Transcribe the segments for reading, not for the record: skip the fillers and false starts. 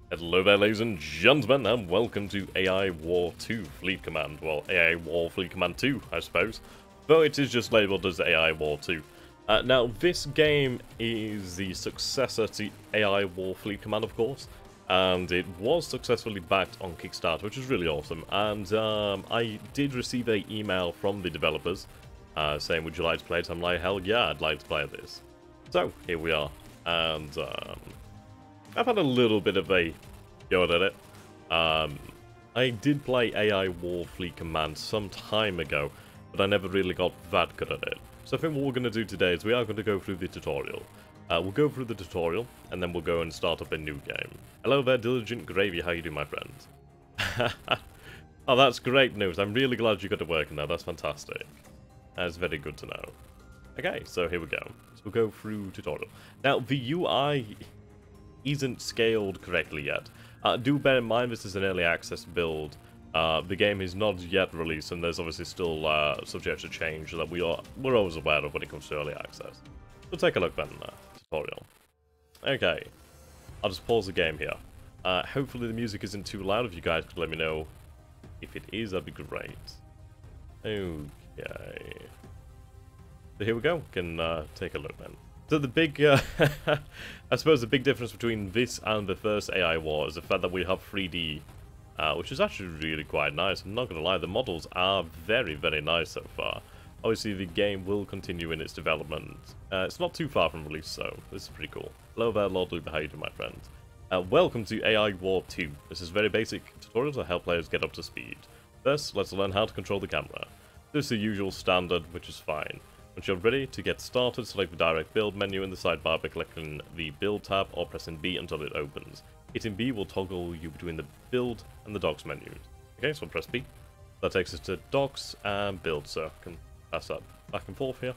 Hello there, ladies and gentlemen, and welcome to AI War 2 Fleet Command. Well, AI War Fleet Command 2, I suppose. Though it is just labelled as AI War 2. Now, this game is the successor to AI War Fleet Command, of course. And it was successfully backed on Kickstarter, which is really awesome. And I did receive an email from the developers saying, would you like to play it? I'm like, hell yeah, I'd like to play this. So, here we are. And I've had a little bit of a go at it. I did play AI War Fleet Command some time ago, but I never really got that good at it. So I think what we're going to do today is we are going to go through the tutorial. We'll go through the tutorial, and then we'll go and start up a new game. Hello there, Diligent Gravy, how you doing, my friend? Oh, that's great news. I'm really glad you got it working now. That's fantastic. That's very good to know. Okay, so here we go. So we'll go through tutorial. Now, the UI isn't scaled correctly yet. Do bear in mind this is an early access build. The game is not yet released, and there's obviously still subject to change that we're always aware of when it comes to early access. So take a look then, tutorial. Okay, I'll just pause the game here. Hopefully the music isn't too loud. If you guys could let me know if it is, that'd be great. Okay. So here we go. Can take a look then. So the big, I suppose the big difference between this and the first AI War is the fact that we have 3D, which is actually really quite nice. I'm not going to lie, the models are very, very nice so far. Obviously the game will continue in its development. It's not too far from release, so this is pretty cool. Hello there, Lord Luke, how you doing, my friend? Welcome to AI War 2. This is a very basic tutorial to help players get up to speed. First, let's learn how to control the camera. This is the usual standard, which is fine. Once you're ready to get started, select the direct build menu in the sidebar by clicking the build tab or pressing B until it opens. Hitting B will toggle you between the build and the docs menus. Okay, so press B. That takes us to docs and build, so I can pass that back and forth here.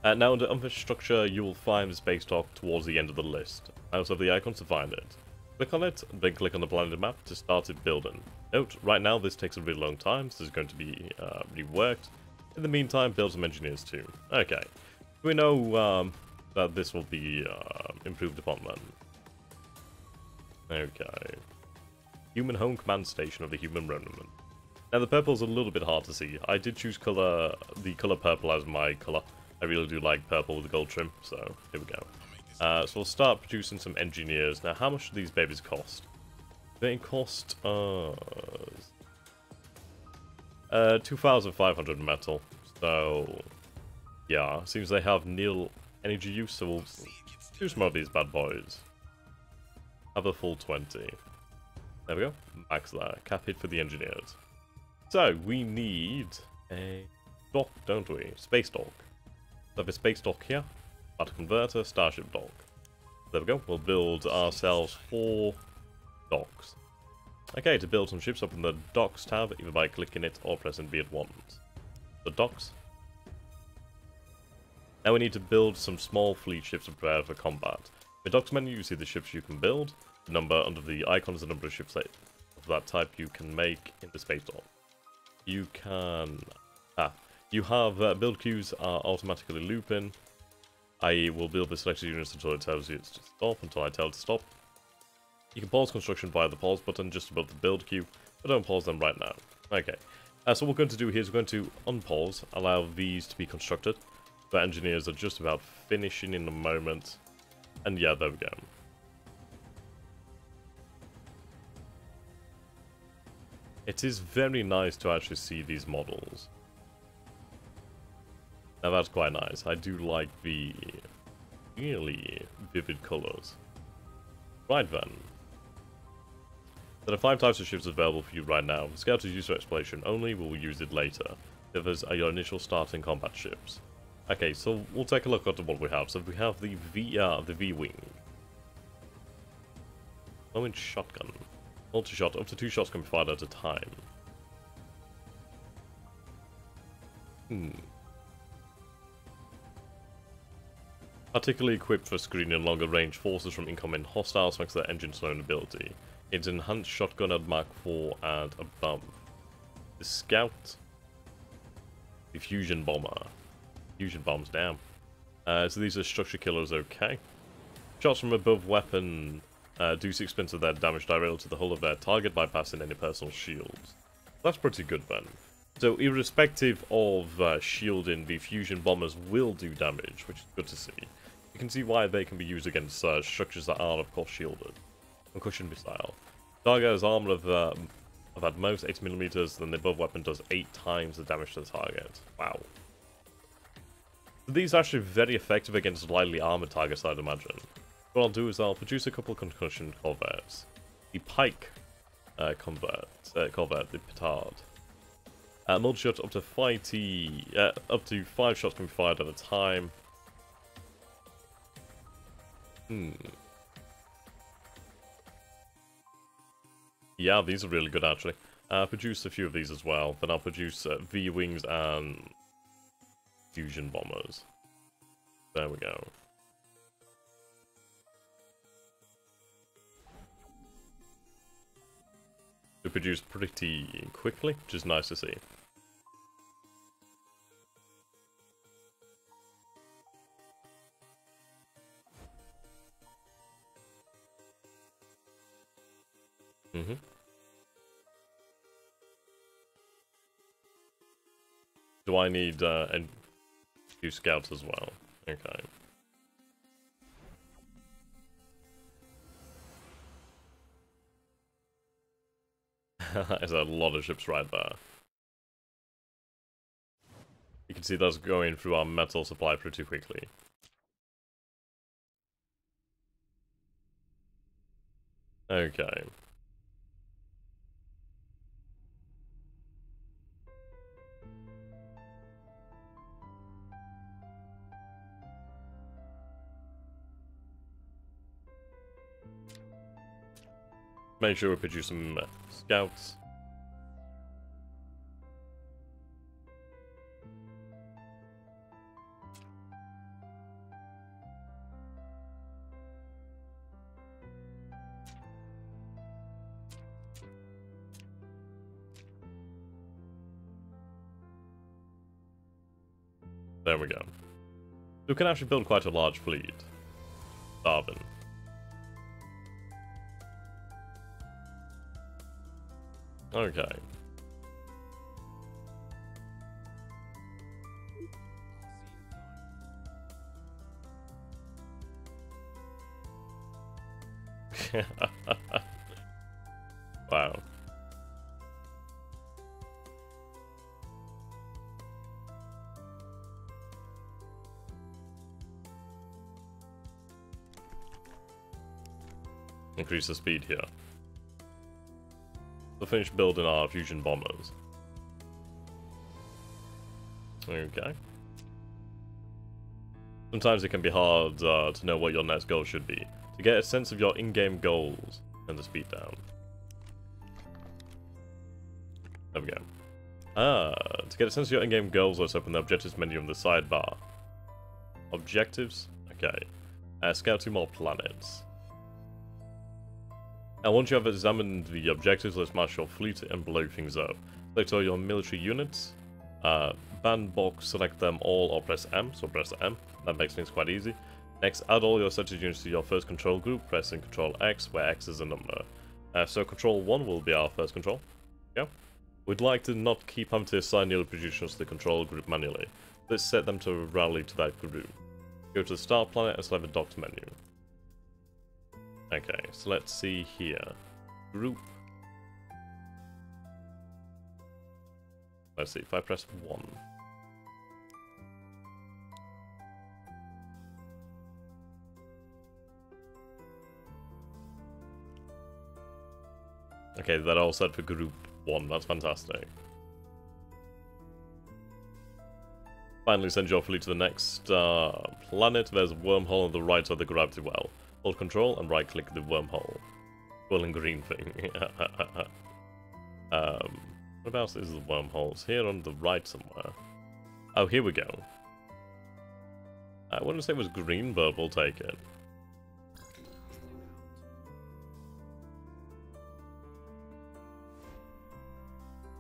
Now under infrastructure, you will find the space dock towards the end of the list. I also have the icons to find it. Click on it, then click on the blended map to start it building. Note, right now this takes a really long time, so this is going to be reworked. In the meantime, build some engineers too. Okay. We know that this will be improved upon then. Okay. Human Home Command Station of the Human Remnant. Now the purple's a little bit hard to see. I did choose the color purple as my color. I really do like purple with the gold trim, so here we go. So we'll start producing some engineers. Now how much do these babies cost? They cost 2,500 metal, so yeah, seems they have nil energy use, so we'll do some of these bad boys. Have a full 20. There we go, max that, cap hit for the engineers. So, we need a dock, don't we? Space dock. So have a space dock here, auto converter, starship dock. There we go, we'll build ourselves 4 docks. Okay, to build some ships, open the Docks tab, either by clicking it or pressing B at once. The Docks. Now we need to build some small fleet ships to prepare for combat. In the Docks menu, you see the ships you can build. The number under the icon is the number of ships of that type you can make in the space dock. You can... you have build queues are automatically looping. I will build the selected units until it tells you to stop, until I tell it to stop. You can pause construction via the pause button just above the build queue, but don't pause them right now. Okay, so what we're going to do here is we're going to unpause, allow these to be constructed. The engineers are just about finishing in a moment. And yeah, there we go. It is very nice to actually see these models. Now that's quite nice. I do like the really vivid colors. Right then. There are 5 types of ships available for you right now. Scout is used for exploration only, we will use it later. The others are your initial starting combat ships. Okay, so we'll take a look at what we have. So we have the V-Wing. Low-range shotgun. Multi-shot, up to 2 shots can be fired at a time. Particularly equipped for screening longer range forces from incoming hostiles thanks to their engine slowing ability. It's enhanced shotgun at Mach 4 and above. The Scout. The Fusion Bomber. Fusion bombs down. So these are structure killers, okay. Shots from above weapon do 6% of their damage directly to the hull of their target, bypassing any personal shields. That's pretty good then. So irrespective of shielding, the fusion bombers will do damage, which is good to see. You can see why they can be used against structures that aren't, of course, shielded. Concussion missile. Target has armor of at most 80mm, then the above weapon does 8 times the damage to the target. Wow. These are actually very effective against lightly armored targets, I'd imagine. What I'll do is I'll produce a couple of concussion corvettes. The Pike corvette, the Petard. Multi-shot up to 5 shots can be fired at a time. Yeah, these are really good actually. Produce a few of these as well. Then I'll produce V-Wings and fusion bombers. There we go. They produce pretty quickly, which is nice to see. Do I need a few scouts as well? Okay. There's a lot of ships right there. You can see those going through our metal supply pretty quickly. Okay. Make sure we produce some scouts. There we go. We can actually build quite a large fleet. Darwin. Okay. Wow. Increase the speed here. We'll finish building our fusion bombers. Okay. Sometimes it can be hard to know what your next goal should be. To get a sense of your in-game goals, turn the speed down. There we go. To get a sense of your in-game goals, let's open the objectives menu on the sidebar. Objectives? Okay. Scout 2 more planets. Now once you have examined the objectives, let's march your fleet and blow things up. Select all your military units. Bandbox, select them all or press M, so press M. That makes things quite easy. Next, add all your settled units to your first control group, pressing Control X, where X is a number. So Control 1 will be our first control. Yeah. We'd like to not keep having to assign newly produced units to the control group manually. Let's set them to rally to that group. Go to the Start Planet and select the Docked menu. Okay, so let's see here. Group. Let's see, if I press 1. Okay, that all set for group 1, that's fantastic. Finally send your fleet to the next planet. There's a wormhole on the right of the gravity well. Hold control and right click the wormhole. Swirling green thing. What else is the wormholes? Here on the right somewhere. Oh, here we go. I wouldn't say it was green, but we'll take it.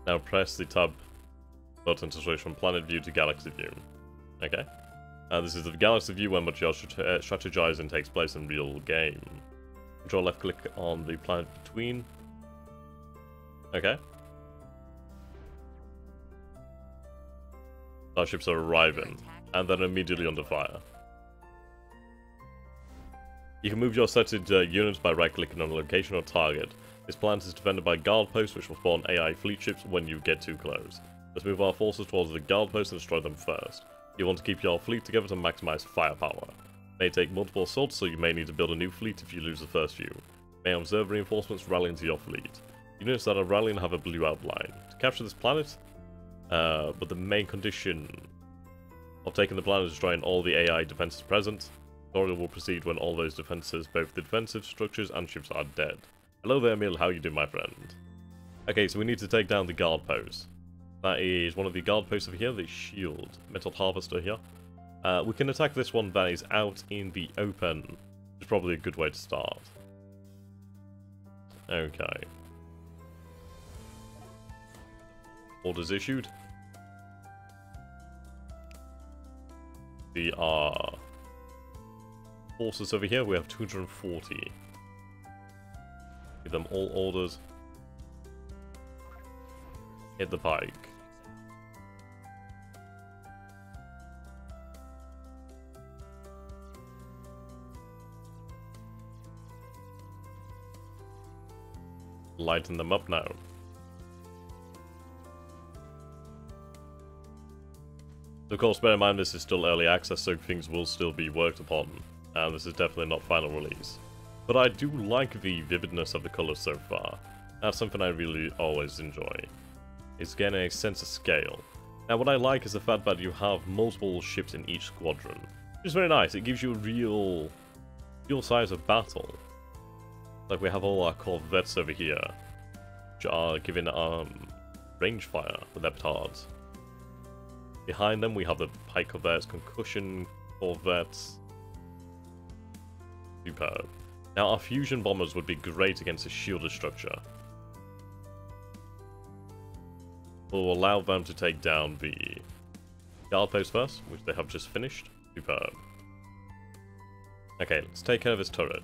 Now press the tab button to switch from planet view to galaxy view. Okay. This is the galaxy view where much of your strategizing takes place in real game. Control left click on the planet between. Okay. Our ships are arriving, and then immediately under fire. You can move your selected units by right-clicking on a location or target. This planet is defended by guard posts, which will spawn AI fleet ships when you get too close. Let's move our forces towards the guard posts and destroy them first. You want to keep your fleet together to maximize firepower. It may take multiple assaults, so you may need to build a new fleet if you lose the first few. You may observe reinforcements rallying to your fleet. Units that are rallying have a blue outline. To capture this planet, but the main condition of taking the planet is destroying all the AI defenses present. The tutorial will proceed when all those defenses, both the defensive structures and ships, are dead. Hello there, Emil. How you doing, my friend? Okay, so we need to take down the guard post. That is one of the guard posts over here, the shield. Metal harvester here. We can attack this one that is out in the open, which is probably a good way to start. Okay. Orders issued. The forces over here, we have 240. Give them all orders. Hit the pike. Lighten them up now. Of course, bear in mind this is still early access, so things will still be worked upon, and this is definitely not final release. But I do like the vividness of the colours so far. That's something I really always enjoy. It's getting a sense of scale. Now what I like is the fact that you have multiple ships in each squadron. Which is very nice, it gives you a real size of battle. Like we have all our corvettes over here, which are giving range fire with their petards. Behind them we have the pike corvettes, concussion corvettes. Superb. Now our fusion bombers would be great against a shielded structure. We'll allow them to take down the guard post first, which they have just finished. Superb. Okay, let's take care of this turret.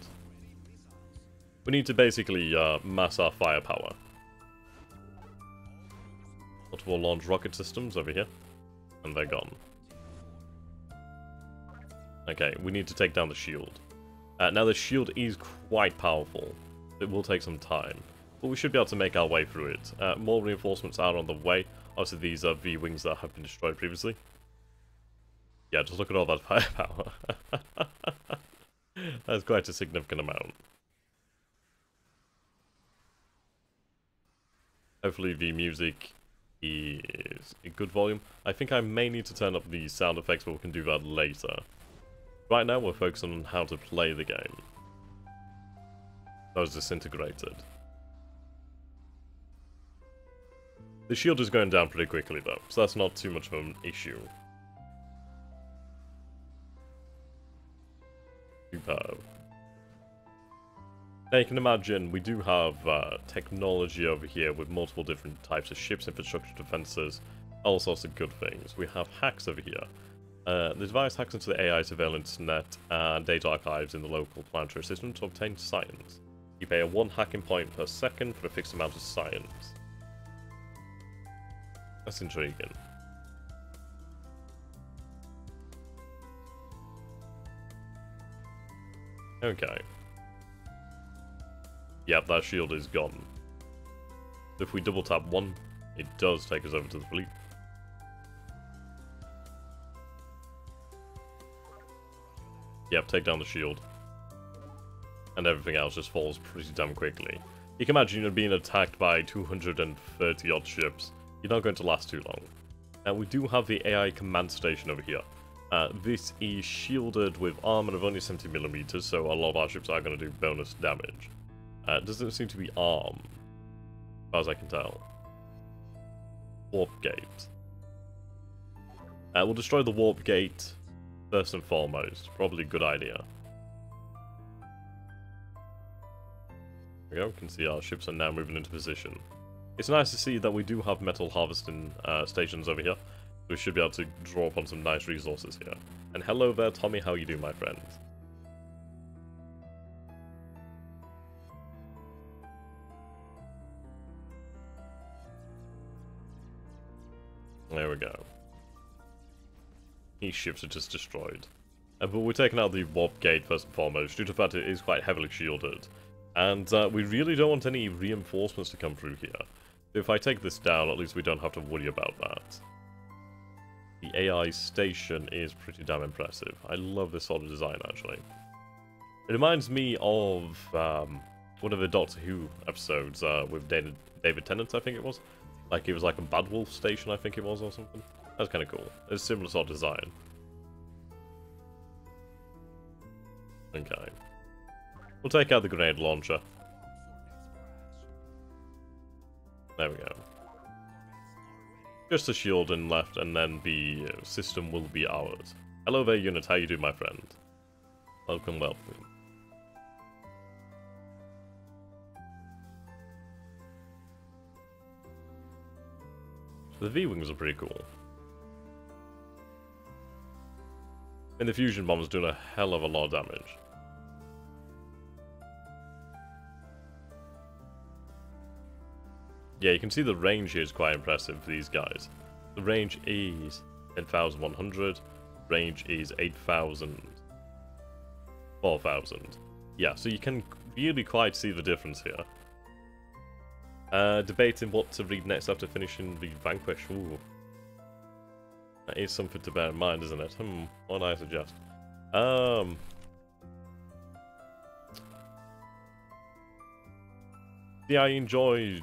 We need to basically mass our firepower. Multiple launch rocket systems over here. And they're gone. Okay, we need to take down the shield. Now the shield is quite powerful. It will take some time. But we should be able to make our way through it. More reinforcements are on the way. Obviously these are V-wings that have been destroyed previously. Yeah, just look at all that firepower. That's quite a significant amount. Hopefully the music is a good volume. I think I may need to turn up the sound effects, but we can do that later. Right now we're focusing on how to play the game. That was disintegrated. The shield is going down pretty quickly though, so that's not too much of an issue. Superb. Now you can imagine we do have technology over here with multiple different types of ships, infrastructure, defenses, all sorts of good things. We have hacks over here. The device hacks into the AI surveillance net and data archives in the local planetary system to obtain science. You pay a 1 hacking point per second for a fixed amount of science. That's intriguing. Okay. Yep, that shield is gone. If we double tap 1, it does take us over to the fleet. Yep, take down the shield. And everything else just falls pretty damn quickly. You can imagine you're being attacked by 230 odd ships. You're not going to last too long. Now we do have the AI command station over here. This is shielded with armor of only 70mm, so a lot of our ships are going to do bonus damage. It doesn't seem to be armed, as far as I can tell. Warp gate. We'll destroy the warp gate first and foremost. Probably a good idea. There we go. We can see our ships are now moving into position. It's nice to see that we do have metal harvesting stations over here. We should be able to draw upon some nice resources here. And hello there, Tommy. How you doing, my friend? we go. These ships are just destroyed. But we're taking out the warp gate first and foremost, due to the fact it is quite heavily shielded. And we really don't want any reinforcements to come through here. If I take this down, at least we don't have to worry about that. The AI station is pretty damn impressive. I love this sort of design, actually. It reminds me of one of the Doctor Who episodes with David Tennant, I think it was. Like, it was like a Bad Wolf station, I think it was, or something. That's kind of cool. It's a similar sort of design. Okay. We'll take out the grenade launcher. There we go. Just a shield in left, and then the system will be ours. Hello there, unit. How you doing, my friend? Welcome, welcome. The V-Wings are pretty cool. And the fusion bombs doing a hell of a lot of damage. Yeah, you can see the range here is quite impressive for these guys. The range is 10,100. Range is 8,000. 4,000. Yeah, so you can really quite see the difference here. Debating what to read next after finishing the Vanquish. Ooh. That is something to bear in mind, isn't it? What do I suggest? Yeah, I enjoyed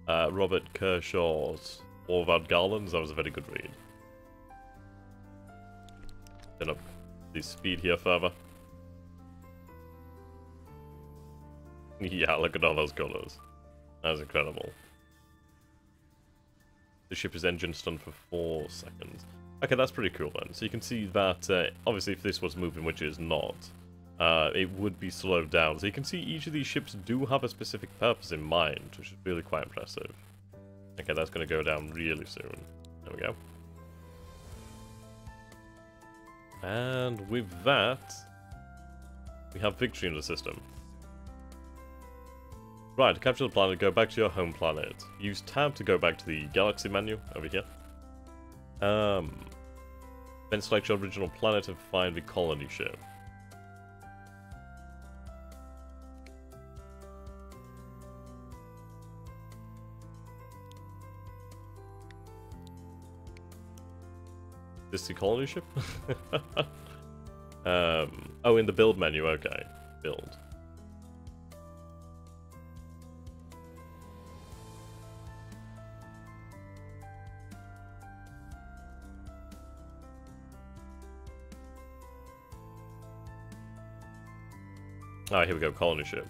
Robert Kershaw's War Without Garlands. That was a very good read. Turn up the speed here further. Yeah, look at all those colours. That was incredible. The ship is engine stunned for 4 seconds. Okay, that's pretty cool then. So you can see that, obviously if this was moving, which it is not, it would be slowed down. So you can see each of these ships do have a specific purpose in mind, which is really quite impressive. Okay, that's going to go down really soon. There we go. And with that, we have victory in the system. Right, to capture the planet, go back to your home planet. Use tab to go back to the galaxy menu over here. Then select your original planet and find the colony ship. Is this the colony ship? Oh, in the build menu, okay. Build. Alright, here we go, colony ship.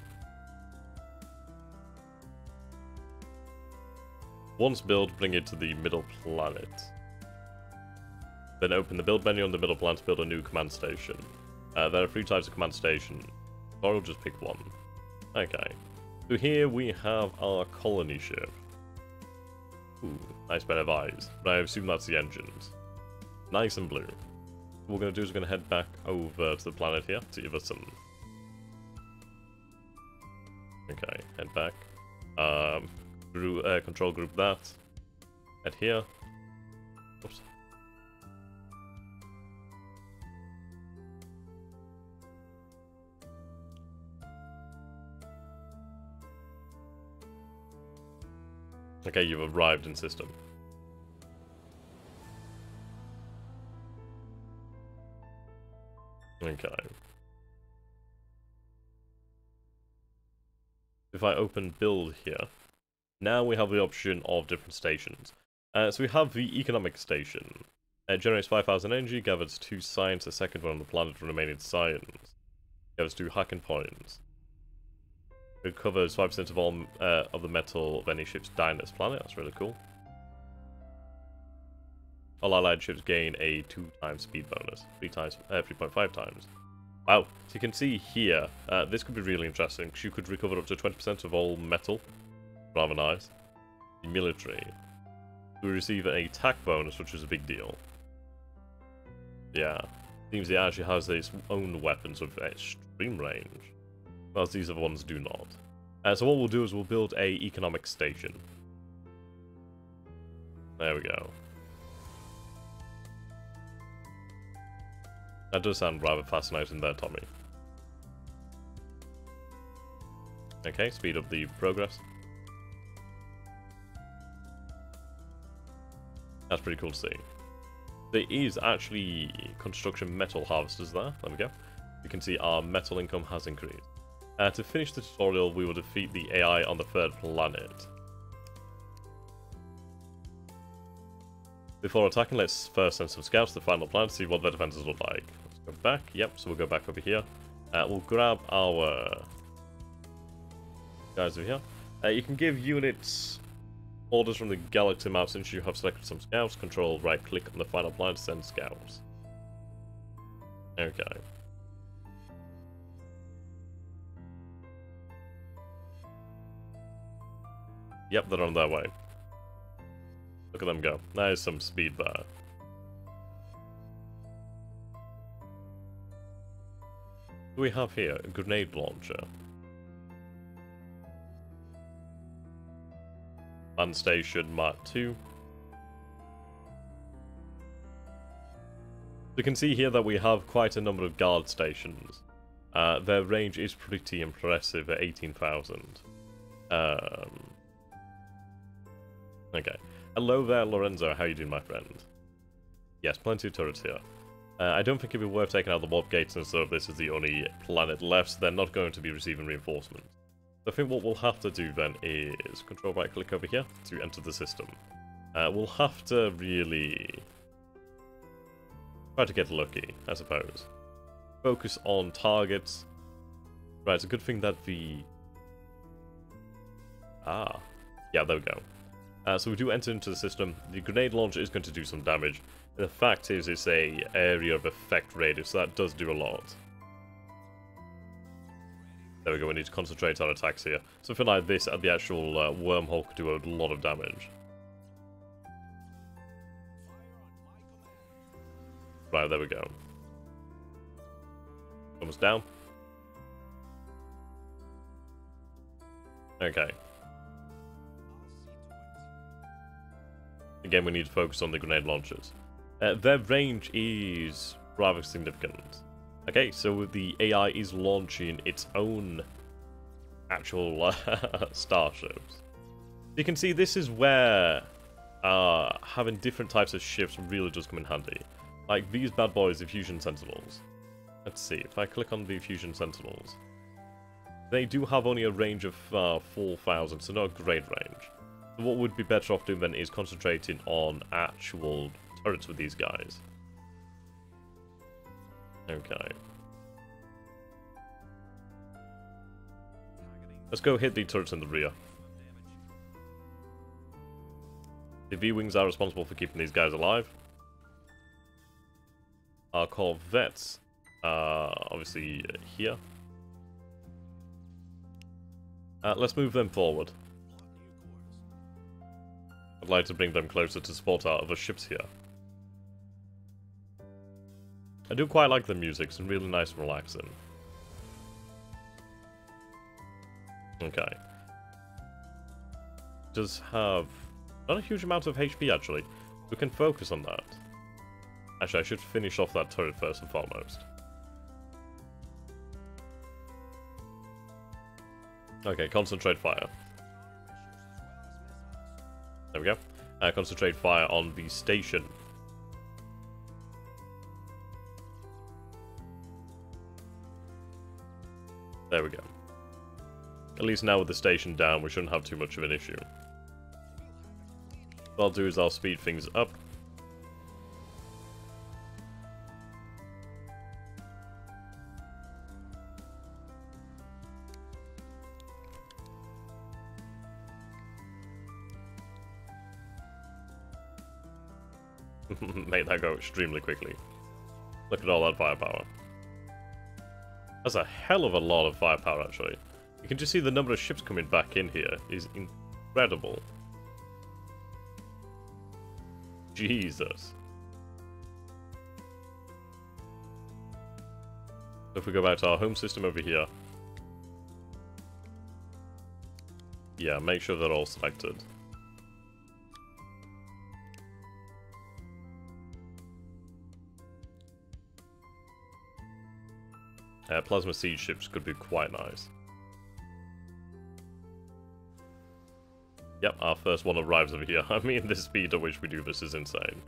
Once built, bring it to the middle planet. Then open the build menu on the middle planet to build a new command station. There are 3 types of command station. Or I'll just pick one. Okay. So here we have our colony ship. Ooh, nice pair of eyes. But I assume that's the engines. Nice and blue. What we're going to do is we're going to head back over to the planet here to give us some... Okay, head back. Control group that. Head here. Oops. Okay, you've arrived in system. Okay. If I open build here, now we have the option of different stations. So we have the economic station. It generates 5,000 energy, gathers 2 science, a second one on the planet remaining science. Gathers 2 hacking points. It covers 5% of all of the metal of any ships dying on this planet. That's really cool. All allied ships gain a 2 times speed bonus, 3.5 times. Wow, so you can see here, this could be really interesting, because you could recover up to 20% of all metal. Rather nice. The military. You receive an attack bonus, which is a big deal. Yeah. Seems it actually has its own weapons with extreme range. Whereas these other ones do not. So what we'll do is we'll build a economic station. There we go. That does sound rather fascinating there, Tommy. Okay, speed up the progress. That's pretty cool to see. There is actually construction metal harvesters there. There we go. You can see our metal income has increased. To finish the tutorial, we will defeat the AI on the third planet. Before attacking, let's first send some scouts to the final planet to see what the defenses look like. Let's go back. Yep, so we'll go back over here. We'll grab our guys over here. You can give units orders from the galaxy map since you have selected some scouts. Control right click on the final planet to send scouts. Okay. Yep, they're on their way. Look at them go. There's some speed there. What do we have here? A grenade launcher. Land Station Mark II. You can see here that we have quite a number of guard stations. Their range is pretty impressive at 18,000. Okay. Hello there, Lorenzo. How you doing, my friend? Yes, plenty of turrets here. I don't think it'd be worth taking out the warp gates and stuff. This is the only planet left, so they're not going to be receiving reinforcements. So I think what we'll have to do then is control right click over here to enter the system. We'll have to really try to get lucky, I suppose. Focus on targets. Right, it's a good thing that the... yeah, there we go. So we do enter into the system. The grenade launcher is going to do some damage. The fact is, it's a area of effect radius, so that does do a lot. There we go, we need to concentrate our attacks here. Something like this at the actual wormhole could do a lot of damage. Right, there we go. Almost down. Okay. Again, we need to focus on the grenade launchers. Their range is rather significant. Okay, so the AI is launching its own actual starships. You can see this is where having different types of ships really does come in handy. Like these bad boys, the Fusion Sentinels. Let's see, if I click on the Fusion Sentinels, they do have only a range of 4,000, so not a great range. So what would be better off doing then is concentrating on actual turrets with these guys. Okay. Let's go hit the turrets in the rear. The V-Wings are responsible for keeping these guys alive. Our corvettes are obviously here. Let's move them forward. I'd like to bring them closer to support our other ships here. I do quite like the music, it's really nice and relaxing. Okay. Does have not a huge amount of HP actually. We can focus on that. Actually, I should finish off that turret first and foremost. Okay, concentrate fire. There we go. Concentrate fire on the station. There we go. At least now with the station down, we shouldn't have too much of an issue. What I'll do is I'll speed things up. Make that go extremely quickly. Look at all that firepower. That's a hell of a lot of firepower, actually. You can just see the number of ships coming back in here is incredible. Jesus. So if we go back to our home system over here. Yeah, make sure they're all selected. Plasma siege ships could be quite nice. Yep, our first one arrives over here. I mean, the speed at which we do this is insane.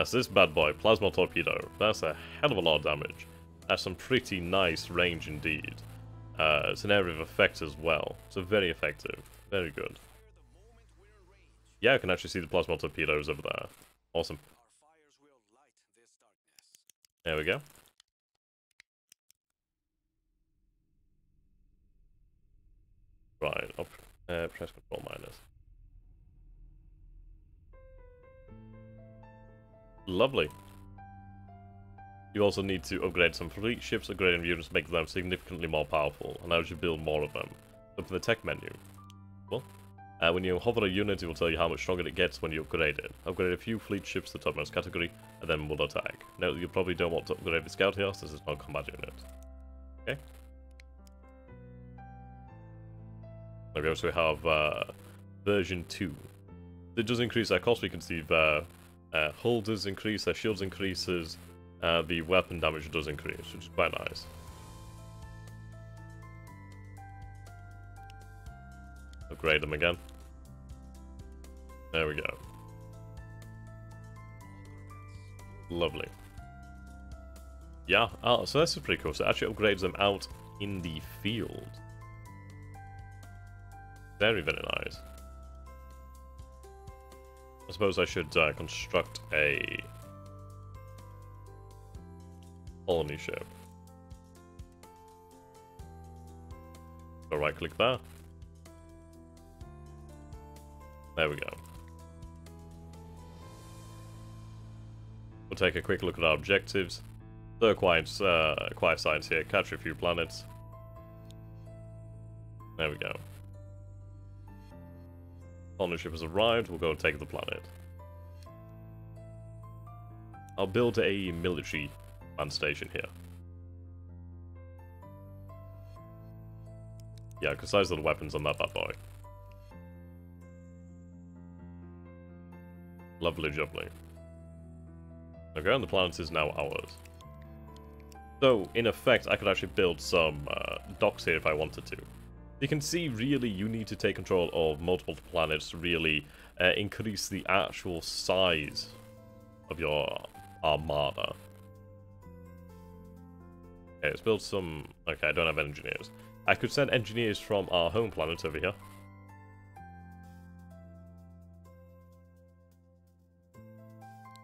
So this bad boy, Plasma Torpedo, that's a hell of a lot of damage. That's some pretty nice range indeed. It's an area of effect as well, so very effective. Very good. Yeah, I can actually see the Plasma Torpedoes over there. Awesome. There we go. Right, up, press control minus. Lovely. You also need to upgrade some fleet ships, upgrading units make them significantly more powerful, and now you should build more of them. Look for the tech menu. Well, when you hover a unit, it will tell you how much stronger it gets when you upgrade it. Upgrade a few fleet ships to the topmost category, and then we'll attack. Note that you probably don't want to upgrade the scout here, this is not a combat unit. Okay. Okay, so we have version 2. It does increase our cost, we can see the hull does increase, their shields increases, the weapon damage does increase, which is quite nice. Upgrade them again. There we go. Lovely. Yeah, so this is pretty cool. So it actually upgrades them out in the field. Very, very nice. I suppose I should construct a colony ship. So right click there. There we go. We'll take a quick look at our objectives. So quiet science here, capture a few planets. There we go. Colony ship has arrived, we'll go and take the planet. I'll build a military land station here. Yeah, because size of the weapons on that bad boy. Lovely jubbly. Okay, and the planet is now ours. So, in effect, I could actually build some docks here if I wanted to. You can see, really, you need to take control of multiple planets to really increase the actual size of your armada. Okay, let's build some... Okay, I don't have engineers. I could send engineers from our home planet over here.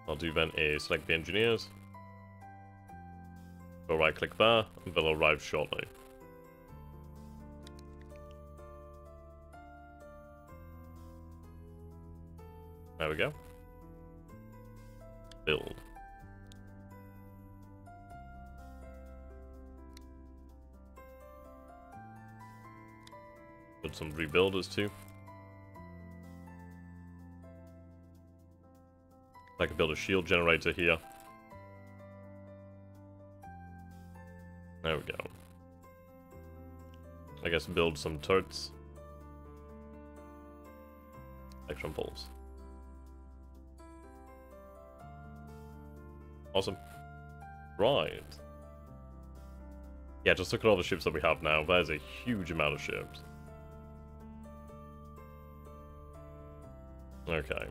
I'll do then is select the engineers. Go right click there, and they'll arrive shortly. There we go. Build. Put some rebuilders too. I can build a shield generator here. There we go. I guess build some turrets. Electron pulse. Awesome. Right. Yeah, just look at all the ships that we have now. There's a huge amount of ships. Okay.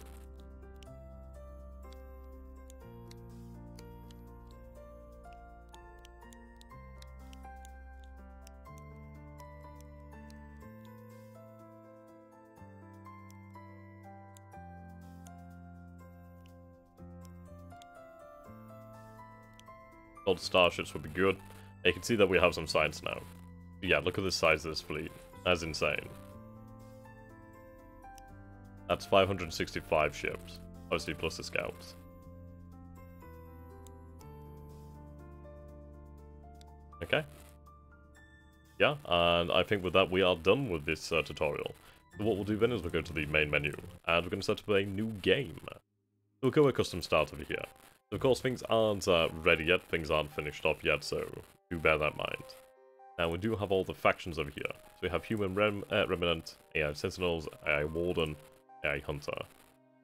Old starships would be good. You can see that we have some science now. But yeah, look at the size of this fleet. That's insane. That's 565 ships. Obviously plus the scouts. Okay. Yeah, and I think with that we are done with this tutorial. So what we'll do then is we'll go to the main menu, and we're going to set up a new game. We'll go with custom start over here. Of course, things aren't ready yet, things aren't finished up yet, so do bear that in mind. Now, we do have all the factions over here. So we have Human Remnant, AI Sentinels, AI Warden, AI Hunter.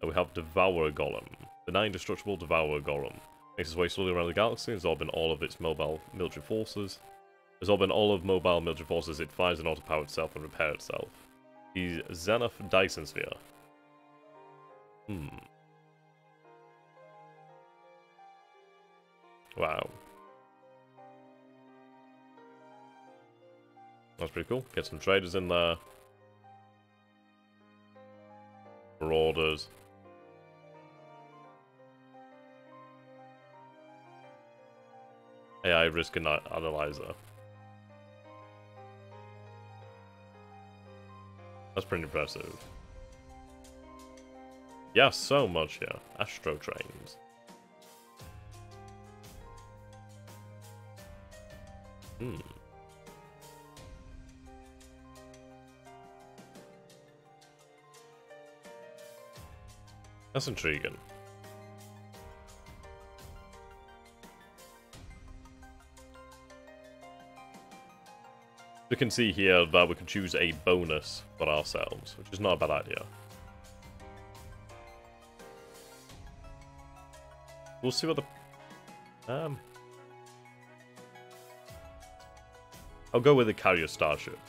And we have Devourer Golem. The 9 indestructible Devourer Golem. Makes its way slowly around the galaxy, absorbing all of its mobile military forces. Absorbing all of mobile military forces, it fires an autopower itself and repair itself. The Zenith Dyson Sphere. Wow. That's pretty cool. Get some traders in there. Marauders. AI risk analyzer. That's pretty impressive. Yeah, so much here. Astro trains. That's intriguing. We can see here that we can choose a bonus for ourselves, which is not a bad idea. We'll see what the... I'll go with the carrier starship.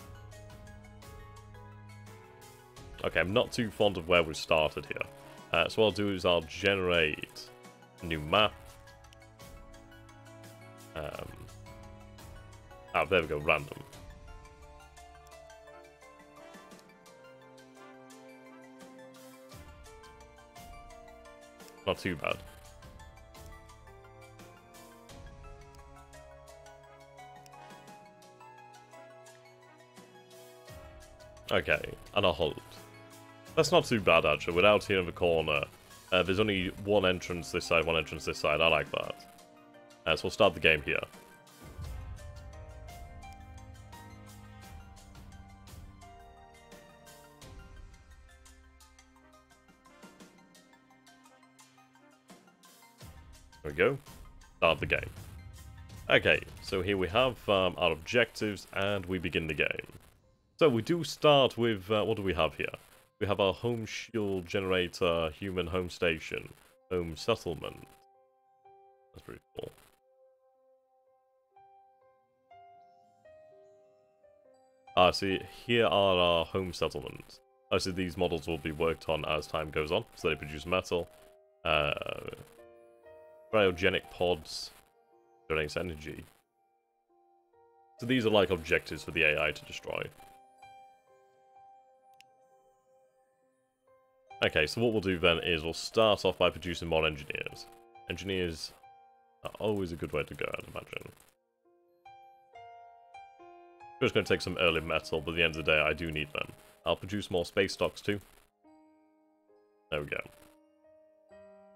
Okay, I'm not too fond of where we started here. So what I'll do is I'll generate a new map. There we go, random. Not too bad. Okay, and I'll hold. That's not too bad, actually. We're out here in the corner. There's only one entrance this side, one entrance this side. I like that. So we'll start the game here. There we go. Start the game. Okay, so here we have our objectives, and we begin the game. So we do start with, what do we have here? We have our home shield generator, human home station, home settlement. That's pretty cool. See, here are our home settlements. Obviously, these models will be worked on as time goes on, so they produce metal. Cryogenic pods, generates energy. So these are like objectives for the AI to destroy. Okay, so what we'll do then is we'll start off by producing more engineers. Engineers are always a good way to go, I'd imagine. I'm just going to take some early metal, but at the end of the day, I do need them. I'll produce more space stocks too. There we go.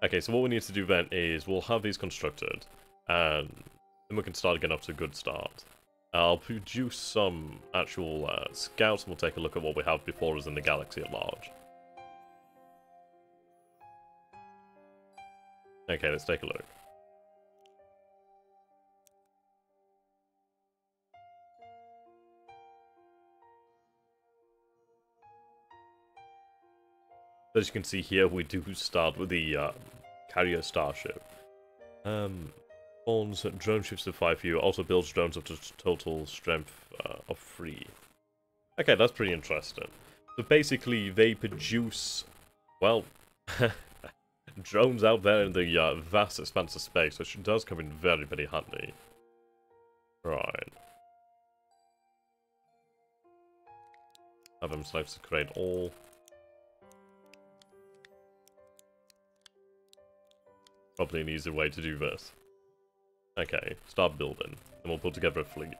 Okay, so what we need to do then is we'll have these constructed, and then we can start getting up to a good start. I'll produce some actual scouts, and we'll take a look at what we have before us in the galaxy at large. Okay, let's take a look. As you can see here, we do start with the carrier starship. Spawns drone ships to 5 for you, also builds drones up to total strength of 3. Okay, that's pretty interesting. So basically, they produce, well, drones out there in the vast expanse of space, which does come in very, very handy. Right. Have them select to create all. Probably an easy way to do this. Okay, start building, and we'll put together a fleet.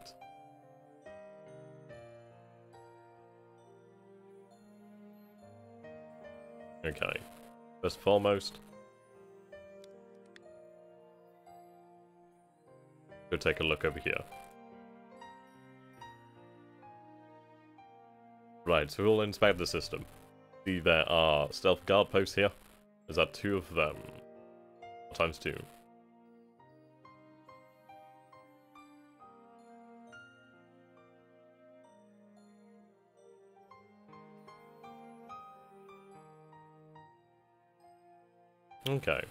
Okay, first and foremost, go take a look over here. Right, so we'll inspect the system. See, there are stealth guard posts here. There's 2 of them. Times 2. Okay.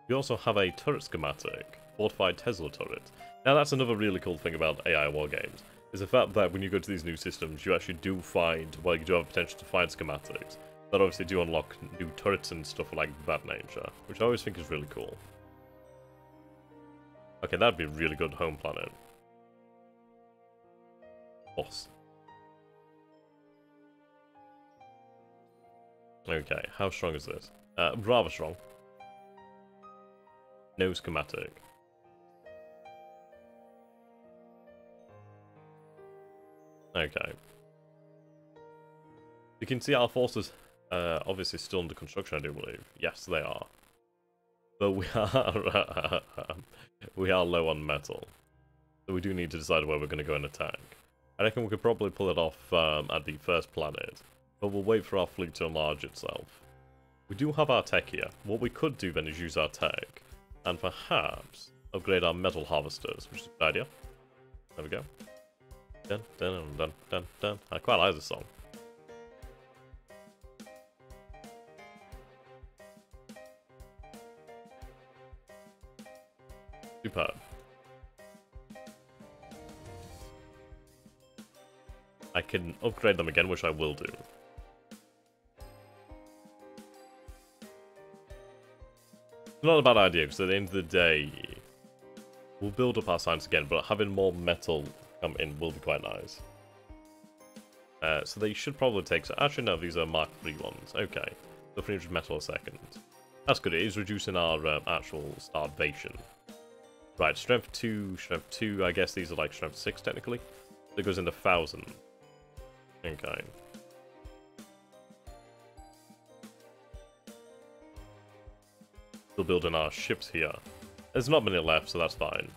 We also have a turret schematic. Fortified Tesla turret. Now that's another really cool thing about AI war games, is the fact that when you go to these new systems, you actually do find, well, you do have potential to find schematics that obviously do unlock new turrets and stuff like that nature, which I always think is really cool. Okay, that'd be a really good home planet. Boss. Okay, how strong is this? Rather strong. No schematic. Okay. You can see our forces obviously still under construction, I do believe. Yes, they are. But we are we are low on metal. So we do need to decide where we're going to go and attack. I reckon we could probably pull it off at the first planet, but we'll wait for our fleet to enlarge itself. We do have our tech here. What we could do then is use our tech, and perhaps upgrade our metal harvesters, which is a good idea. There we go. Dun, dun, dun, dun, dun. I quite like this song. Superb. I can upgrade them again, which I will do. Not a bad idea, because at the end of the day, we'll build up our science again, but having more metal come in will be quite nice. So they should probably take... So actually, no, these are Mark III ones. Okay. So 300 metal a second. That's good. It is reducing our actual starvation. Right, strength 2, strength 2. I guess these are like strength 6, technically. It goes into 1,000. Okay. Still building our ships here. There's not many left, so that's fine.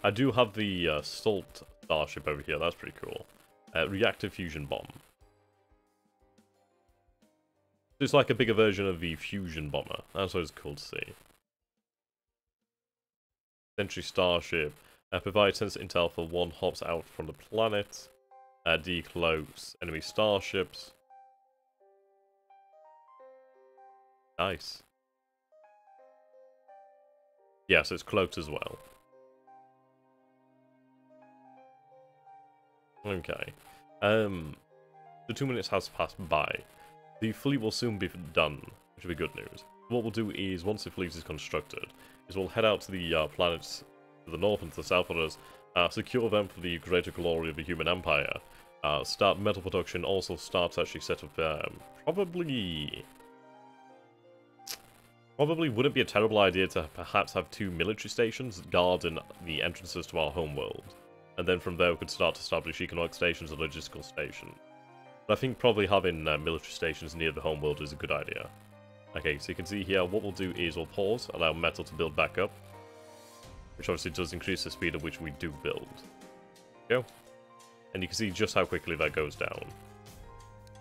I do have the Salt starship over here. That's pretty cool. Reactive fusion bomb. It's like a bigger version of the fusion bomber. That's always cool to see. Sentry starship. Provides sense intel for one hops out from the planet. Decloaks enemy starships. Nice. Yeah, so it's cloaked as well. Okay. The 2 minutes has passed by. The fleet will soon be done, which will be good news. What we'll do is, once the fleet is constructed, is we'll head out to the planets to the north and to the south of us, secure them for the greater glory of the human empire, start metal production, also start to actually set up, probably wouldn't be a terrible idea to perhaps have 2 military stations guarding the entrances to our homeworld. And then from there we could start to establish economic stations and logistical stations. But I think probably having military stations near the homeworld is a good idea. Okay, so you can see here, what we'll do is we'll pause, allow metal to build back up. Which obviously does increase the speed at which we do build. Go. And you can see just how quickly that goes down.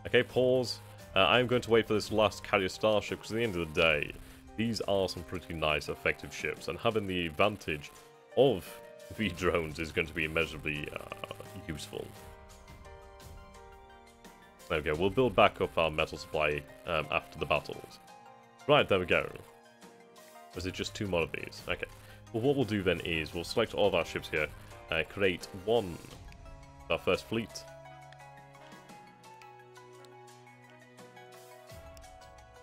Okay, pause. I'm going to wait for this last carrier starship, because at the end of the day, these are some pretty nice, effective ships, and having the advantage of the drones is going to be immeasurably useful. Okay, we'll build back up our metal supply after the battles. Right, there we go. Or is it just 2 more of these? Okay. Well, what we'll do then is we'll select all of our ships here, create one, our first fleet.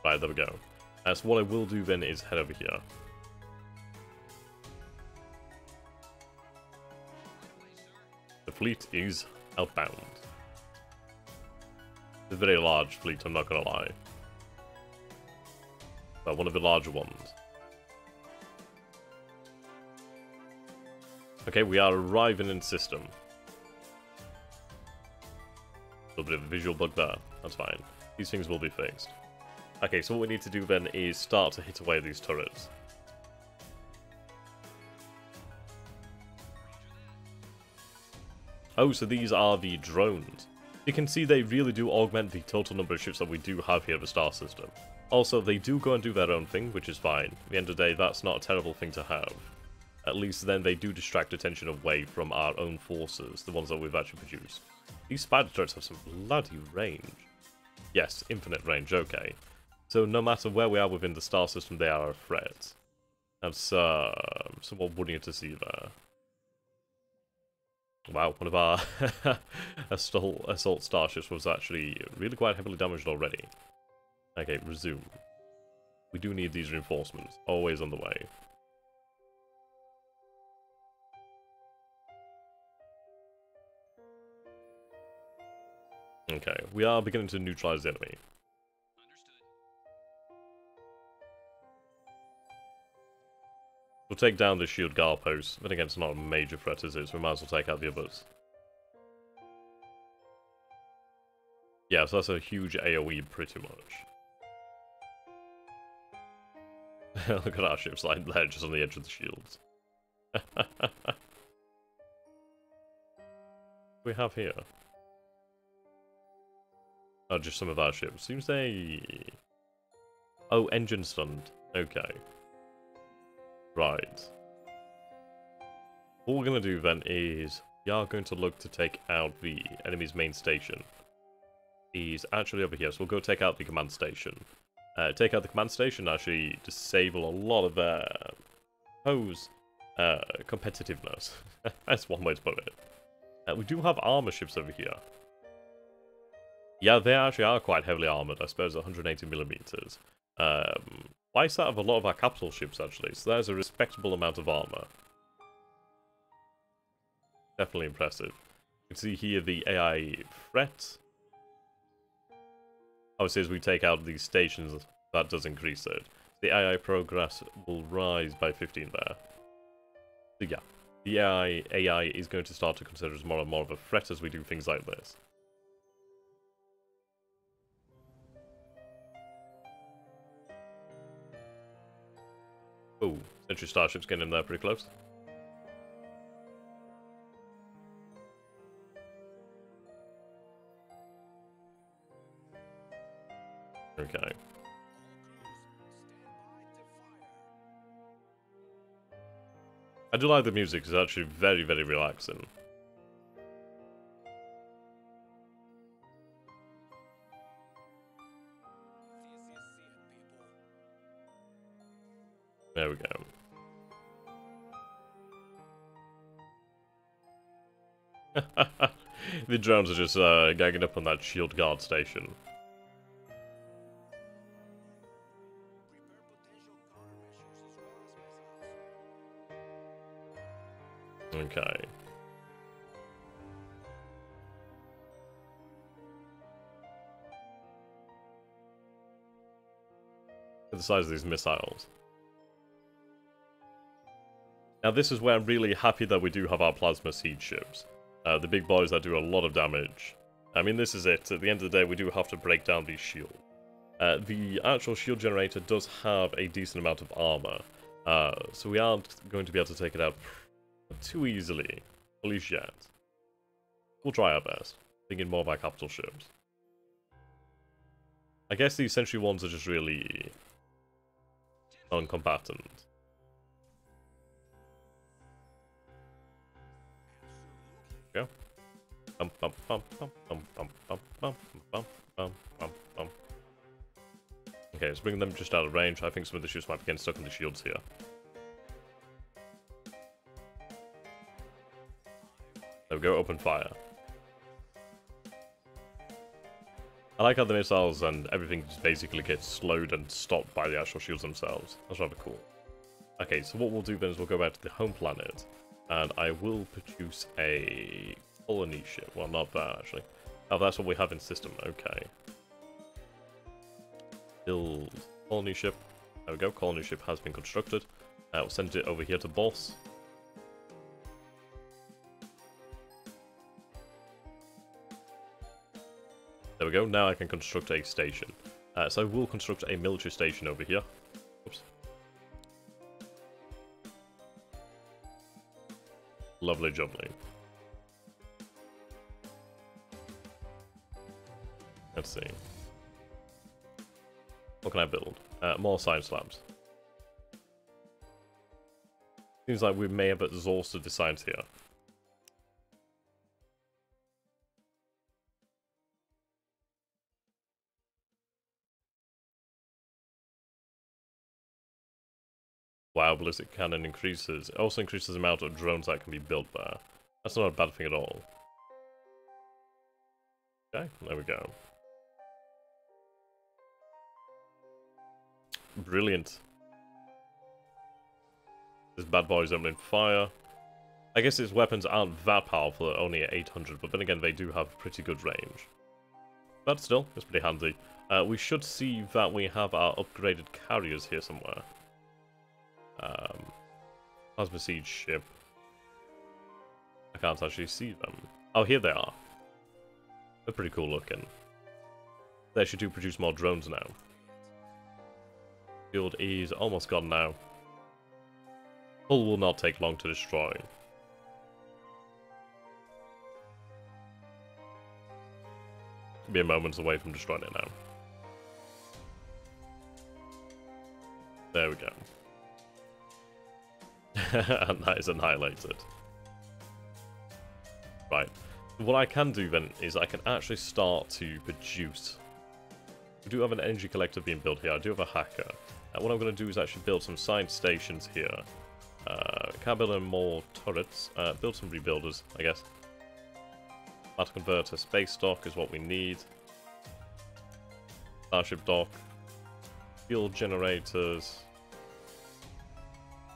Right, there we go. So what I will do then is head over here. The fleet is outbound. It's a very large fleet, I'm not gonna lie. But one of the larger ones. Okay, we are arriving in system. A little bit of a visual bug there. That's fine. These things will be fixed. Okay, so what we need to do then is start to hit away these turrets. Oh, so these are the drones. You can see they really do augment the total number of ships that we do have here at the star system. Also, they do go and do their own thing, which is fine. At the end of the day, that's not a terrible thing to have. At least then they do distract attention away from our own forces, the ones that we've actually produced. These spider turrets have some bloody range. Yes, infinite range, okay. So no matter where we are within the star system, they are a threat. That's somewhat wooden to see there. Wow, one of our assault starships was actually really quite heavily damaged already. Okay, resume. We do need these reinforcements. Always on the way. Okay, we are beginning to neutralize the enemy. We'll take down the shield guard post. Then again, it's not a major threat, is it? So we might as well take out the others. Yeah, so that's a huge AoE, pretty much. Look at our ships lying there, just on the edge of the shields. We have here. Oh, just some of our ships. Seems they... Oh, engine stunned. Okay. Right. What we're going to do then is we are going to look to take out the enemy's main station. He's actually over here, so we'll go take out the command station. Take out the command station, actually disable a lot of their competitiveness. That's one way to put it. We do have armor ships over here. Yeah, they actually are quite heavily armored, I suppose, 180mm. Twice that of a lot of our capital ships, actually, so there's a respectable amount of armor. Definitely impressive. You can see here the AI threat. Obviously, as we take out these stations, that does increase it. The AI progress will rise by 15 there. So yeah, the AI is going to start to consider us more and more of a threat as we do things like this. Oh, Sentry Starship's getting in there pretty close. Okay. I do like the music, it's actually very, very relaxing. There we go. The drones are just gagging up on that shield guard station. Okay. The size of these missiles. Now this is where I'm really happy that we do have our plasma siege ships. The big boys that do a lot of damage. I mean, this is it. At the end of the day, we do have to break down these shields. The actual shield generator does have a decent amount of armor. So we aren't going to be able to take it out too easily. At least yet. We'll try our best. Thinking more of our capital ships. I guess these sentry ones are just really non-combatant. Go. Okay, let's bring them just out of range. I think some of the ships might be getting stuck in the shields here. There we go, open fire. I like how the missiles and everything just basically gets slowed and stopped by the actual shields themselves. That's rather cool. Okay, so what we'll do then is we'll go back to the home planet, and I will produce a colony ship. Well, not that, actually. Oh, that's what we have in system. Okay. Build colony ship. There we go, colony ship has been constructed. We'll send it over here to boss. There we go, now I can construct a station. So I will construct a military station over here. Oops. Lovely jubbly. Let's see. What can I build? More science labs. Seems like we may have exhausted the science here. Wow, ballistic cannon increases. It also increases the amount of drones that can be built there. That's not a bad thing at all. Okay, there we go. Brilliant. This bad boy's opening fire. I guess its weapons aren't that powerful, they're only at 800, but then again they do have pretty good range. But still, it's pretty handy. We should see that we have our upgraded carriers here somewhere. Plasma Siege ship. I can't actually see them. Oh, here they are. They're pretty cool looking. They actually do produce more drones now. Field E is almost gone now. Hull will not take long to destroy. Could be a moment away from destroying it now. There we go. And that is annihilated. Right. What I can do then is I can actually start to produce. We do have an energy collector being built here. I do have a hacker. What I'm going to do is actually build some science stations here. Can build more turrets. Build some rebuilders, I guess. Matter converter, space dock is what we need. Starship dock. Fuel generators.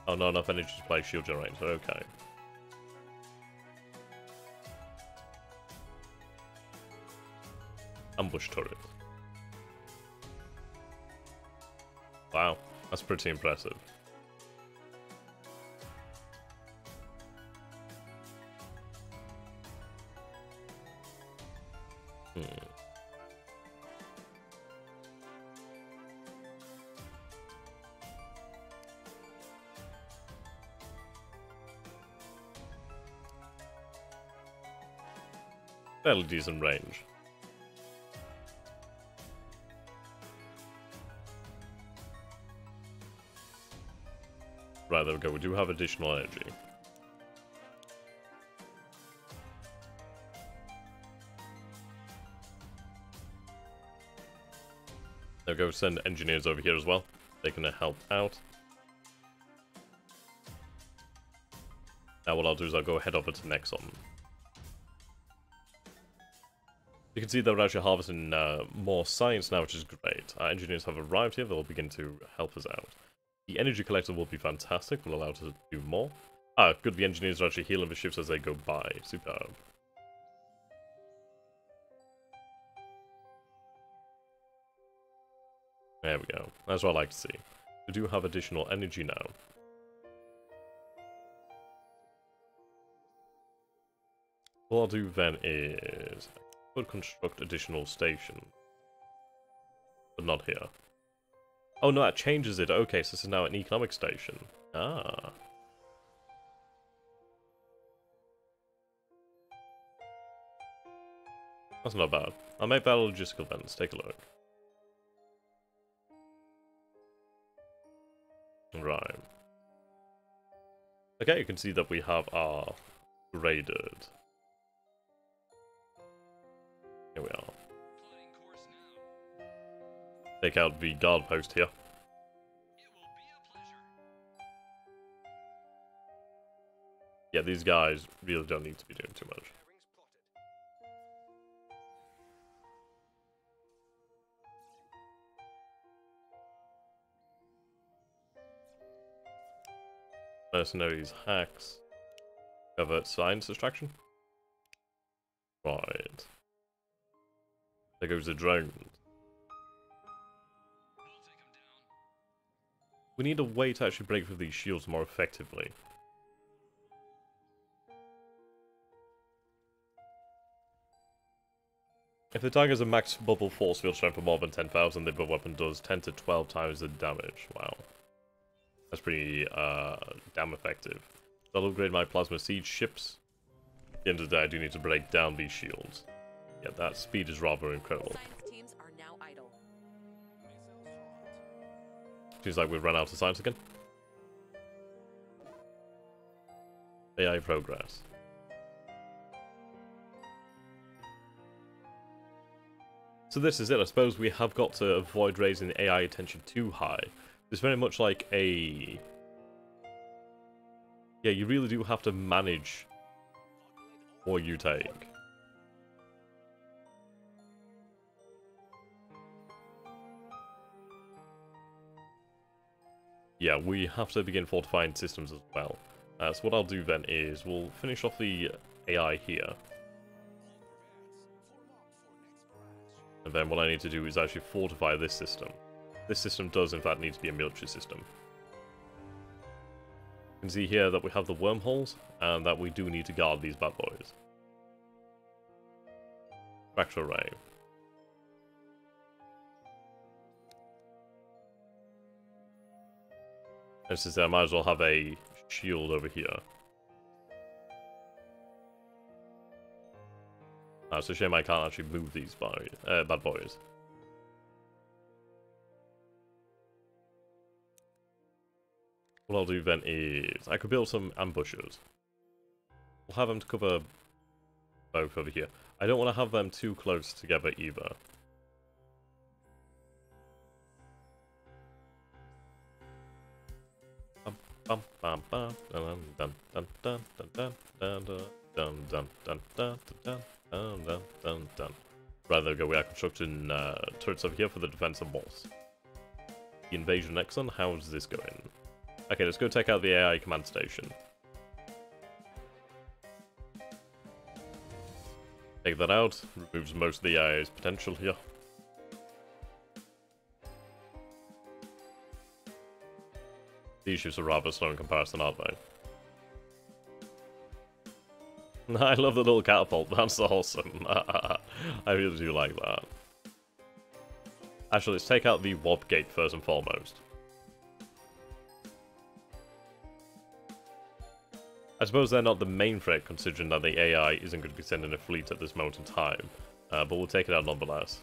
Oh, not enough energy to play shield generator. Okay. Ambush turret. Wow, that's pretty impressive. Fairly decent range. Right, there we go. We do have additional energy. There we go. Send engineers over here as well. They can help out. Now what I'll do is I'll go head over to Nexon. You can see that we're actually harvesting more science now, which is great. Our engineers have arrived here. They'll begin to help us out. The energy collector will be fantastic. Will allow us to do more. Ah, good. The engineers are actually healing the ships as they go by. Superb. There we go. That's what I like to see. We do have additional energy now. What I'll do then is I could construct additional stations, but not here. Oh no, that changes it. Okay, so this is now an economic station. Ah. That's not bad. I'll make that a logistical then. Let's take a look. Right. Okay, you can see that we have our graded. Here we are. Take out the guard post here. Yeah, these guys really don't need to be doing too much. Mercenaries, hacks, covert science distraction. Right. There goes the drone. We need a way to actually break through these shields more effectively. If the target has a max bubble force field strength of more than 10,000, the weapon does 10 to 12 times the damage. Wow. That's pretty damn effective. So I'll upgrade my plasma siege ships. At the end of the day, I do need to break down these shields. Yeah, that speed is rather incredible. Teams are now idle. Seems like we've run out of science again. AI progress. So this is it. I suppose we have got to avoid raising AI attention too high. It's very much like a Yeah, you really do have to manage what you take. Yeah, we have to begin fortifying systems as well. So what I'll do then is we'll finish off the AI here. And then what I need to do is actually fortify this system. This system does in fact need to be a military system. You can see here that we have the wormholes, and that we do need to guard these bad boys. Fracture array. And since I might as well have a shield over here. It's a shame I can't actually move these bad boys. What I'll do then is I could build some ambushes. We'll have them to cover both over here. I don't want to have them too close together either. Bum bum bum dun dun dun dun dun dun dun dun dun dun dun dun dun dun dun. Rather go, we are constructing turrets over here for the defense of walls. The invasion Nexon, how's this going? Okay, let's go take out the AI command station. Take that out, removes most of the AI's potential here. These ships are rather slow in comparison, aren't they? I love the little catapult, that's awesome. I really do like that. Actually, let's take out the warp gate first and foremost. I suppose they're not the main threat, considering that the AI isn't going to be sending a fleet at this moment in time, but we'll take it out nonetheless.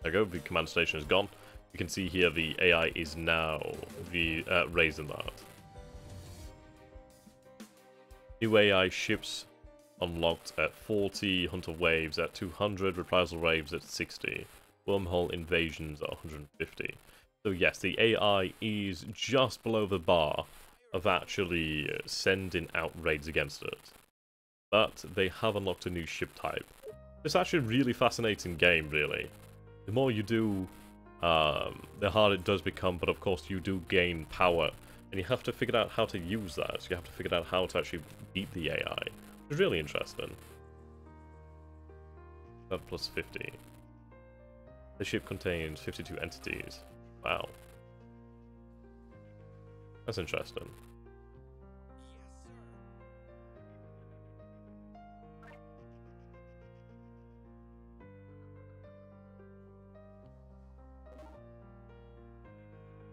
There we go, the command station is gone. You can see here the AI is now raising that. New AI ships unlocked at 40, Hunter waves at 200, reprisal waves at 60, wormhole invasions at 150. So yes, the AI is just below the bar of actually sending out raids against it. But they have unlocked a new ship type. It's actually a really fascinating game, really. The more you do, the harder it does become, but of course you do gain power. And you have to figure out how to use that. So you have to figure out how to actually beat the AI. It's really interesting. That plus 50. The ship contains 52 entities. Wow. That's interesting.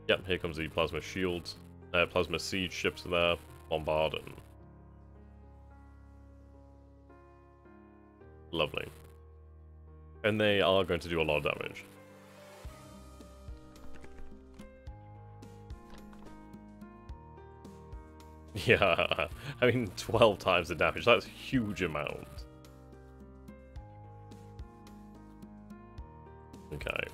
Yep, here comes the plasma shields. Plasma siege ships there, bombarding. Lovely. And they are going to do a lot of damage. Yeah, I mean 12 times the damage, that's a huge amount. Okay.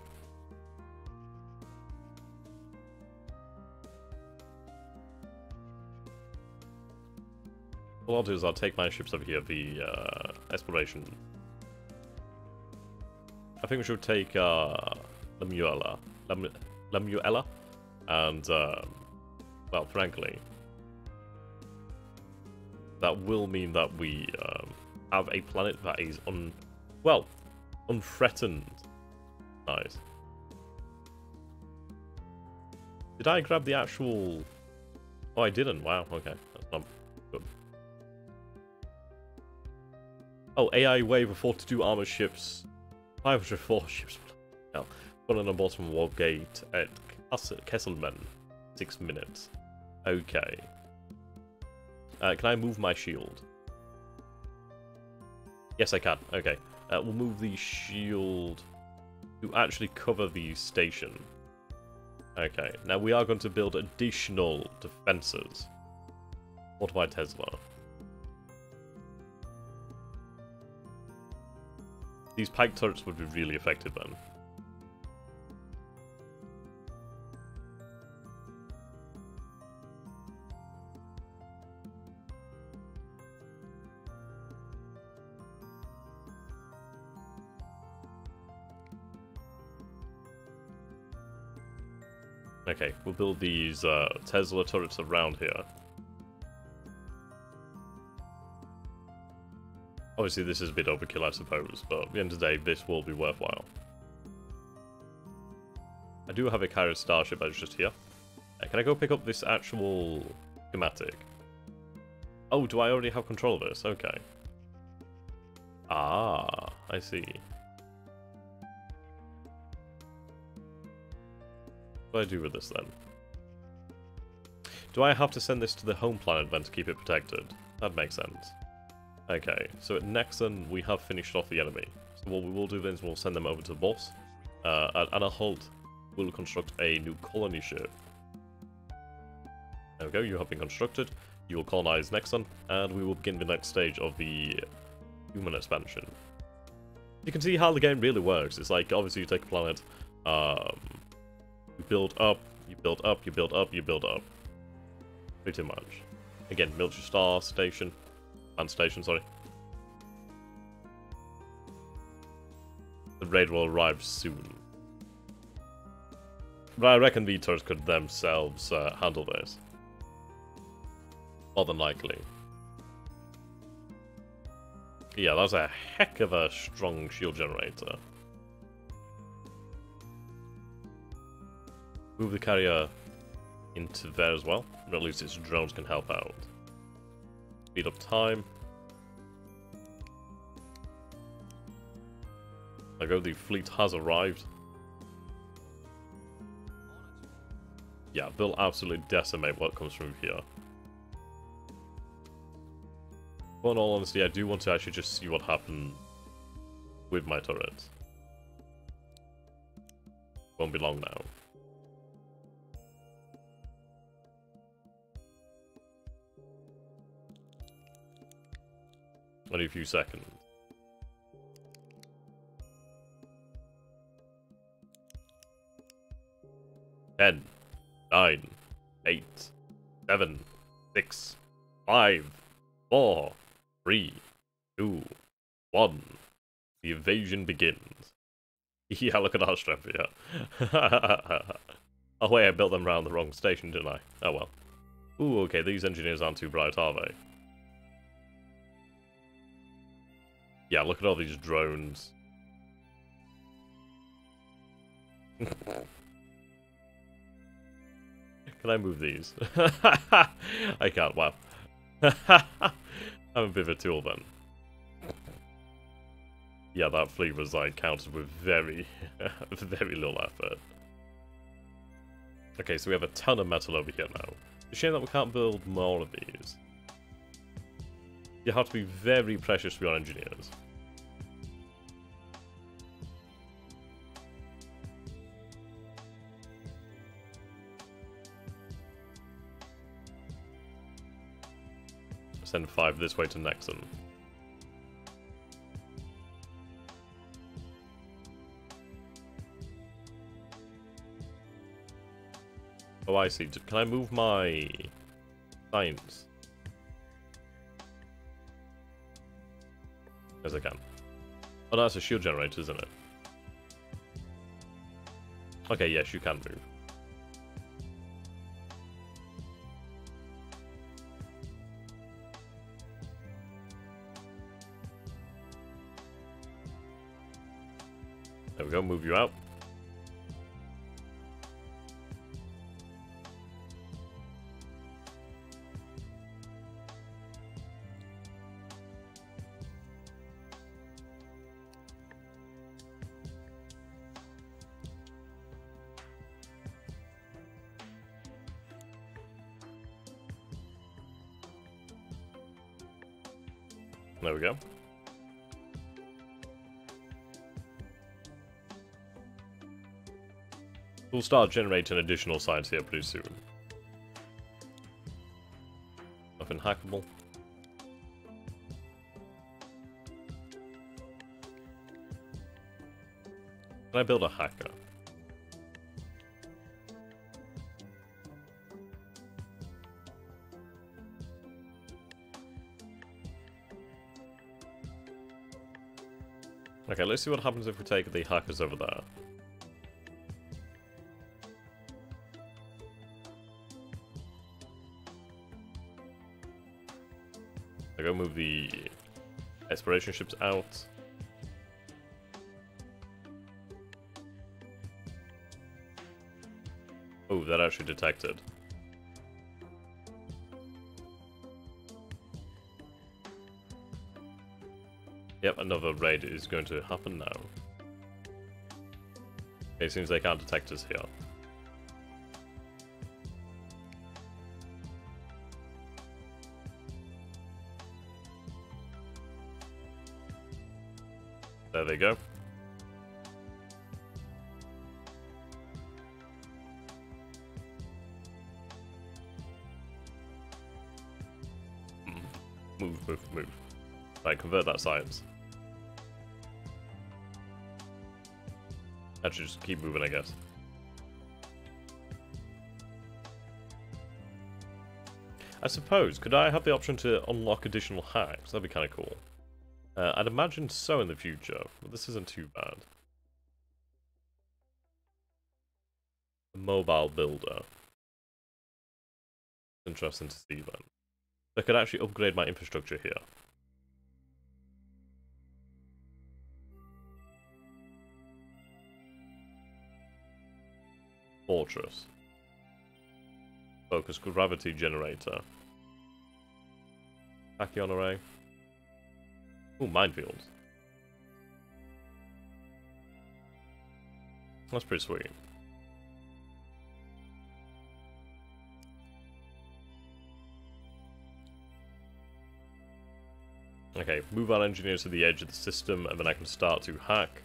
What I'll do is I'll take my ships over here, the exploration. I think we should take Lemuela, and well, frankly, that will mean that we have a planet that is unthreatened. Nice. Did I grab the actual? Oh, I didn't. Wow. Okay, that's not good. Oh, AI wave of 42 armored ships, 504 ships. Now, one on the bottom warp gate at Kesselman, 6 minutes. Okay. Can I move my shield? Yes, I can. Okay. We'll move the shield to actually cover the station. Okay. Now we are going to build additional defenses. Fortified Tesla. These pike turrets would be really effective then. Okay, we'll build these Tesla turrets around here. Obviously this is a bit overkill, I suppose, but at the end of the day, this will be worthwhile. I do have a Kairos starship that's just here. Can I go pick up this actual schematic? Oh, do I already have control of this? Okay. Ah, I see. What do I do with this then? Do I have to send this to the home planet then to keep it protected? That makes sense. Okay, so at Nexon we have finished off the enemy. So what we will do then is we'll send them over to the boss. At Anahult, we'll construct a new colony ship. There we go, you have been constructed. You will colonize Nexon, and we will begin the next stage of the human expansion. You can see how the game really works. It's like, obviously you take a planet, you build up, you build up, you build up, you build up. Pretty much. Again, military star station. Man station, sorry. The raid will arrive soon. But I reckon the turrets could themselves handle this. More than likely. Yeah, that's a heck of a strong shield generator. Move the carrier into there as well, or at least its drones can help out. Speed up time. There we go, the fleet has arrived. Yeah, they'll absolutely decimate what comes from here. But in all honesty, I do want to actually just see what happens with my turrets. Won't be long now. Only a few seconds. 10, 9, 8, 7, 6, 5, 4, 3, 2, 1. The invasion begins. Yeah, look at our strength here. Oh wait, I built them around the wrong station, didn't I? Oh well. Ooh, okay, these engineers aren't too bright, are they? Yeah, look at all these drones. Can I move these? I can't, wow. I'm a bit of a tool then. Yeah, that fleet was like countered with very, very little effort. Okay, so we have a ton of metal over here now. It's a shame that we can't build more of these. You have to be very precious for your engineers. Send 5 this way to Nexon. Oh, I see. Can I move my science? Yes, I can. Oh, that's a shield generator, isn't it? Okay, yes, you can move. There we go, move you out. There we go. We'll start generating additional science here pretty soon. Nothing hackable. Can I build a hacker? Okay, let's see what happens if we take the hackers over there. I go move the exploration ships out. Oh, that actually detected. Yep, another raid is going to happen now. It seems they can't detect us here. There they go. Move. Right, convert that science. Actually, just keep moving, I guess. I suppose, could I have the option to unlock additional hacks? That'd be kind of cool. I'd imagine so in the future, but this isn't too bad. A mobile builder. Interesting to see then. I could actually upgrade my infrastructure here. Fortress. Focus gravity generator. Tachyon array. Ooh, minefields. That's pretty sweet. Okay, move our engineers to the edge of the system, and then I can start to hack.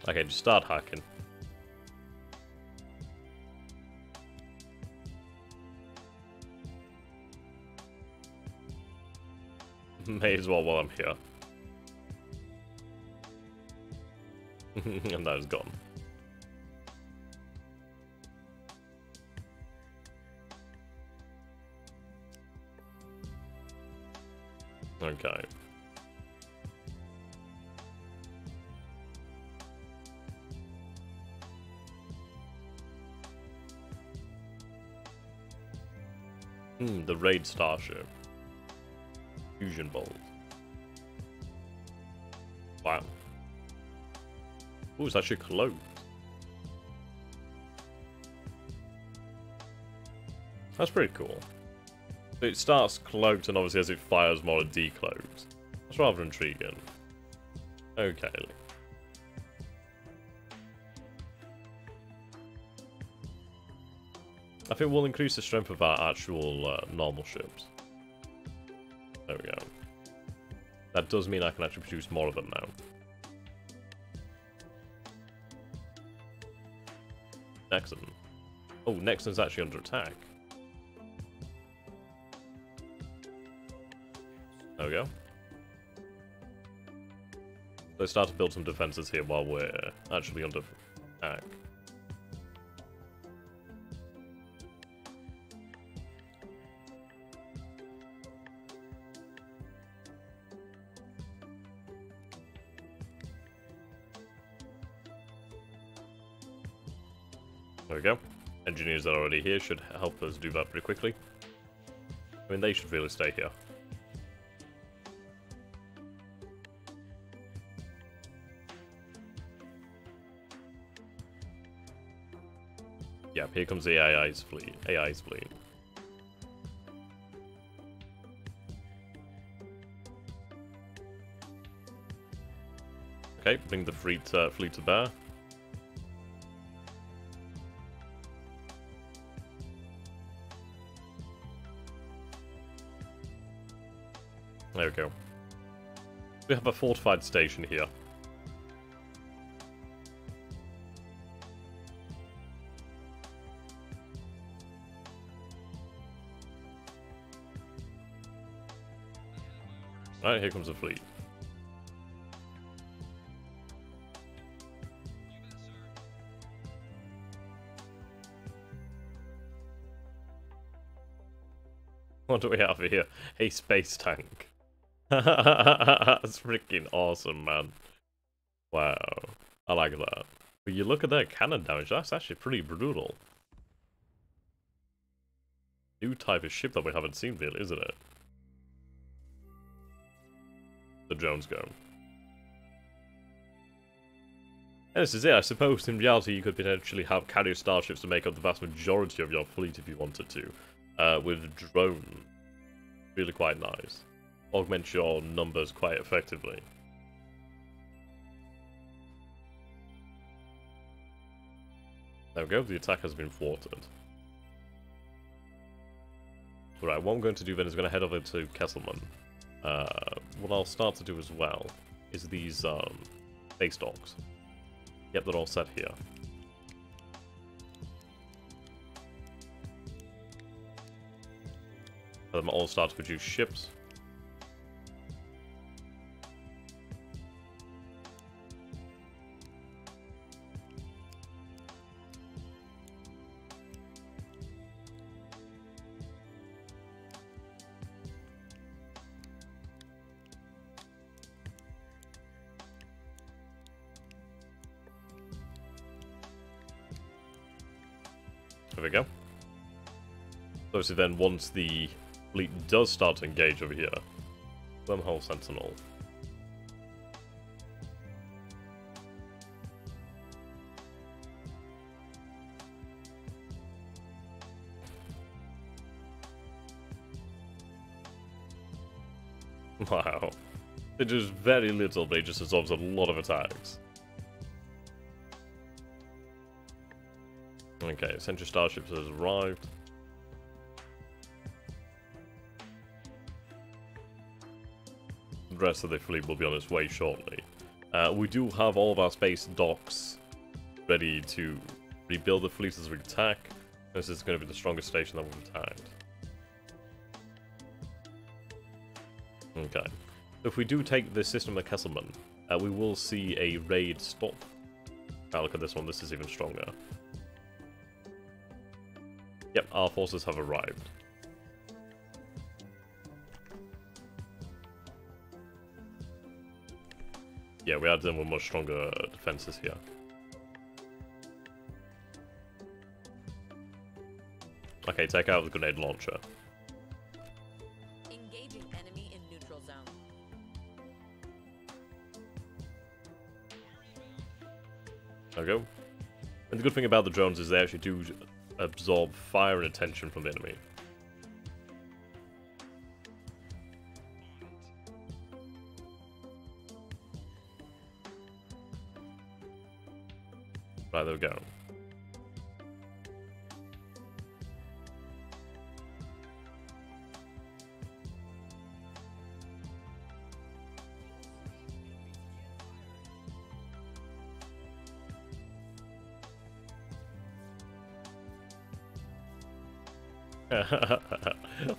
Okay, just start hacking. May as well while I'm here. And that is gone. Okay. The raid starship. Fusion bolt. Wow. Ooh, it's actually closed. That's pretty cool. It starts cloaked, and obviously as it fires more, it decloaks. That's rather intriguing. Okay. I think we'll increase the strength of our actual normal ships. There we go. That does mean I can actually produce more of them now. Nexon. Oh, Nexon's actually under attack. There we go. Let's start to build some defenses here while we're actually under attack. There we go. Engineers that are already here should help us do that pretty quickly. I mean, they should really stay here. Yep, here comes the AI's fleet. Okay, bring the fleet to bear. There we go. We have a fortified station here. Alright, here comes the fleet. What do we have here? A space tank. That's freaking awesome, man. Wow, I like that. But you look at that cannon damage, that's actually pretty brutal. New type of ship that we haven't seen really, isn't it? The drones go. And this is it, I suppose in reality you could potentially have carrier starships to make up the vast majority of your fleet if you wanted to. With drones. Really quite nice. Augment your numbers quite effectively. There we go, the attack has been thwarted. Alright, what I'm going to do then is I'm going to head over to Kesselman. What I'll start to do as well is these base docks. Yep, they're all set here. Let them all start to produce ships. There we go. Obviously then, once the fleet does start to engage over here, Wormhole Sentinel. Wow. It does very little, but it just absorbs a lot of attacks. Okay, Central Starships has arrived. The rest of the fleet will be on its way shortly. We do have all of our space docks ready to rebuild the fleet as we attack. This is going to be the strongest station that we've attacked. Okay. So if we do take the system of Kesselman, we will see a raid stop. Now look at this one, this is even stronger. Yep, our forces have arrived. Yeah, we had them with much stronger defenses here. Okay, take out the grenade launcher. Engaging enemy in neutral zone. There we go. And the good thing about the drones is they actually do absorb fire and attention from the enemy. Right, there we go.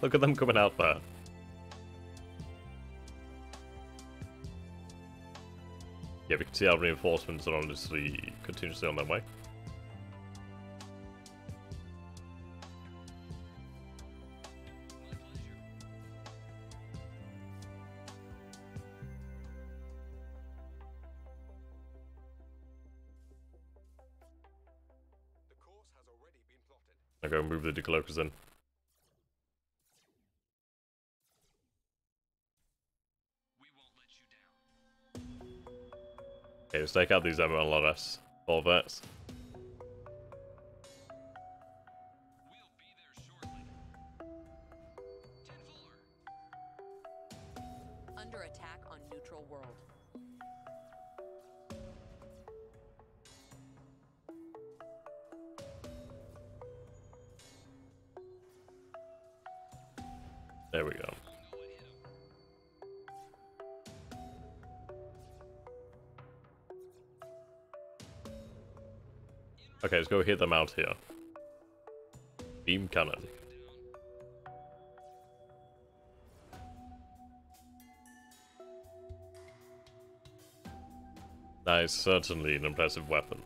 Look at them coming out there. Yeah, we can see our reinforcements are honestly continuously on their way. The course has already been plotted. I'll go move the decloakers in. Okay, let's take out these MLRS Corvettes. We'll be there shortly. 10-4. Under attack on neutral world. There we go. Okay, let's go hit them out here. Beam cannon. That is certainly an impressive weapon.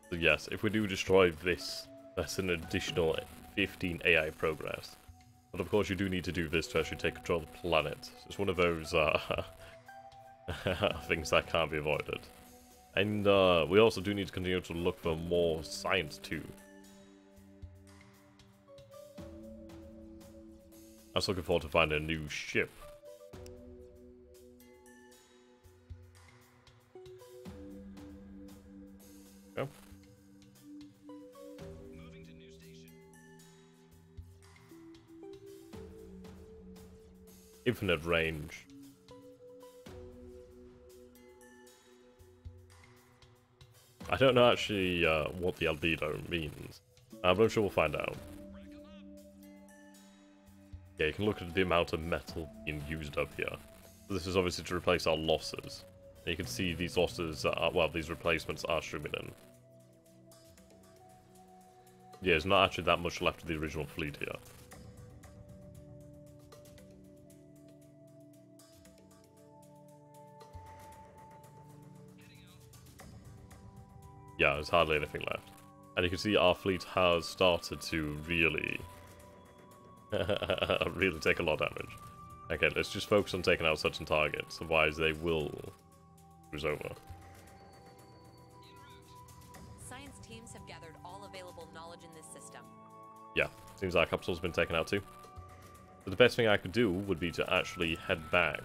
So yes, if we do destroy this, that's an additional 15 AI progress. But of course you do need to do this to actually take control of the planet. It's one of those Things that can't be avoided. And we also do need to continue to look for more science too. I was looking forward to finding a new ship. Go. Moving to new station. Infinite range. I don't know actually what the albedo means, but I'm sure we'll find out. Rack 'em up. Yeah, you can look at the amount of metal being used up here. So this is obviously to replace our losses. And you can see these losses, well, these replacements are streaming in. Yeah, there's not actually that much left of the original fleet here. Yeah, there's hardly anything left. And you can see our fleet has started to really... really take a lot of damage. Okay, let's just focus on taking out certain targets, otherwise they will cruise over. Science teams have gathered all available knowledge in this system. Yeah, seems our capital's been taken out too. So the best thing I could do would be to actually head back,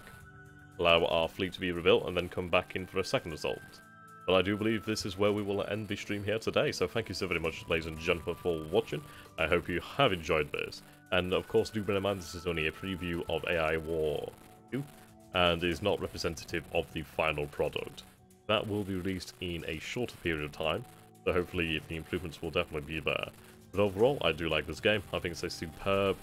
allow our fleet to be rebuilt, and then come back in for a second assault. But I do believe this is where we will end the stream here today, so thank you so very much, ladies and gentlemen, for watching. I hope you have enjoyed this. And of course, do bear in mind this is only a preview of AI War 2, and is not representative of the final product. That will be released in a shorter period of time, so hopefully the improvements will definitely be there. But overall, I do like this game. I think it's a superb,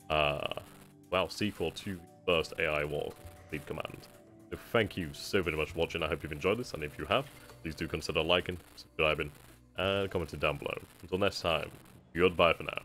well, sequel to the first AI War Fleet Command. So thank you so very much for watching. I hope you've enjoyed this, and if you have, please do consider liking, subscribing, and commenting down below. Until next time, goodbye for now.